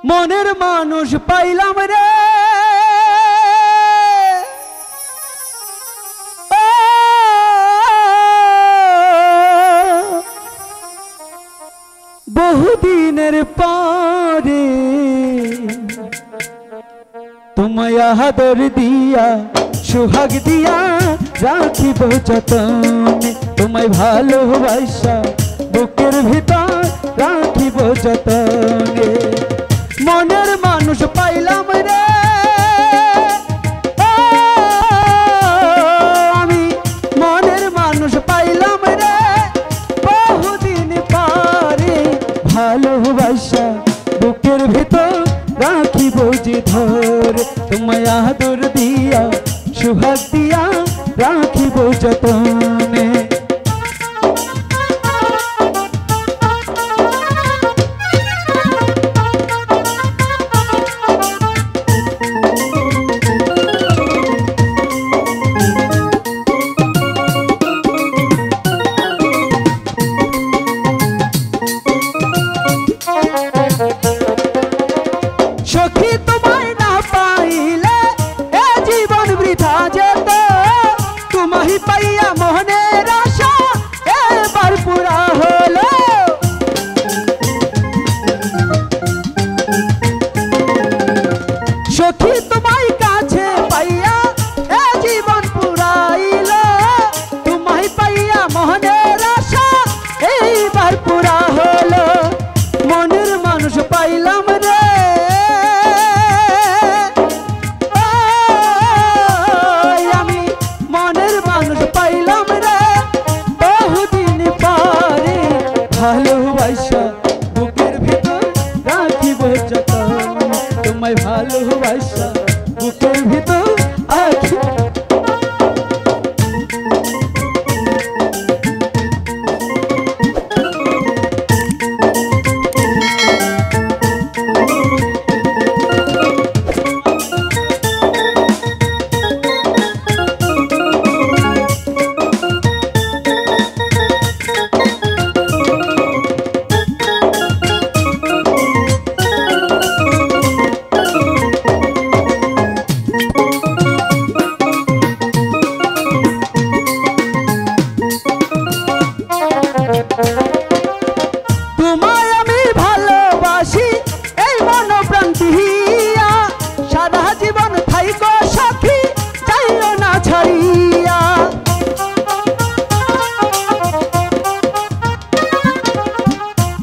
মনের মানুষ পাইলাম রে বহুদিনের পরে তোমায় আদর দিয়া সুহাগ দিয়া রাখিব যতনে তোমায় ভালোবাসা বুকের ভিতর রাখিব যতনে মনের মানুষ পাইলাম রে আমি মনের মানুষ পাইলাম রে বহুদিন পরে ভালোবাসা বুকের ভিতর রাখিব যে ধরে তোমায় আদর দিয়া সুহাগ দিয়া রাখিব যতনে সখী তোমায় না পাইলে এ জীবন বৃথা যেত তোমায় পাইয়া মোহনের আশা এবার পুরা হলো সখী তোমায় কাছে পাইয়া এ জীবন পুরাইল তোমায় পাইয়া মোহনের আশা এইবার পুরা হলো মনের মানুষ পাইলাম রে আমি মনের মানুষ পাইলাম রে বহুদিন পরে ভালোবাসা বুকের ভিতর রাখিব যতন তোমায় ভালোবাসা বুকের ভিতর রাখিব তোমায় আমি ভালোবাসি এই মন প্রাণ দিয়া সারা জীবন থাইকো সখী যাইও না ছাড়িয়া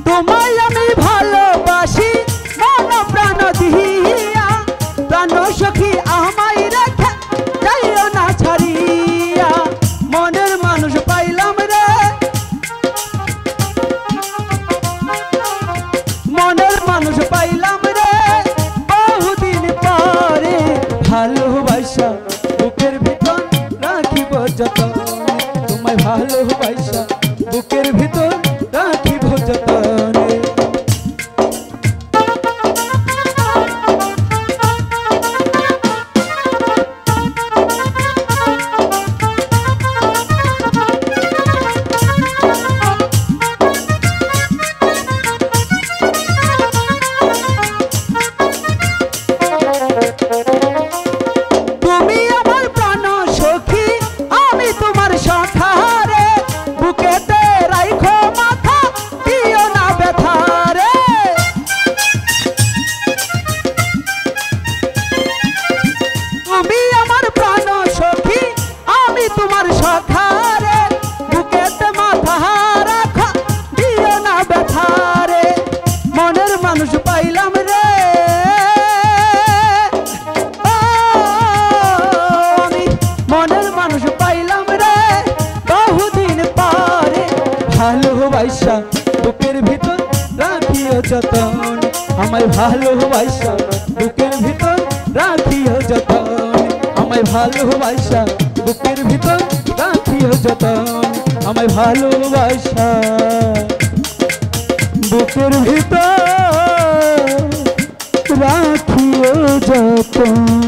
তোমায় আমি ভালোবাসি মন প্রাণ দিয়া প্রাণ সখী আমায় রেখে যাইও না ছাড়িয়া মনের মানুষ পাইলাম রে মনের মানুষ পাইলাম রে বহুদিন পরে ভালোবাসা বুকের ভিতর রাখিব যতন তোমায় ভালোবাসা বুকের ভিতর রাখিব যতনে তুমি আমার প্রাণ সখী আমি তোমার সখা রে বুকেতে রাখো মাথা দিও না ব্যথা রে তুমি আমার প্রাণ সখী আমি তোমার সখা রে বুকেতে মাথা রাখো দিও না ব্যথা রে মনের মানুষ পাইলাম রে মনের মানুষ পাইলাম রে বহুদিন পরে ভালোবাসা বুকের ভিতর রাখিও যতন আমায় ভালোবাসা বুকের ভিতর রাখিও যতন আমায় ভালোবাসা বুকের ভিতর রাখিও যতন আমায় ভালোবাসা বুকের ভিতর রাখিও যতন।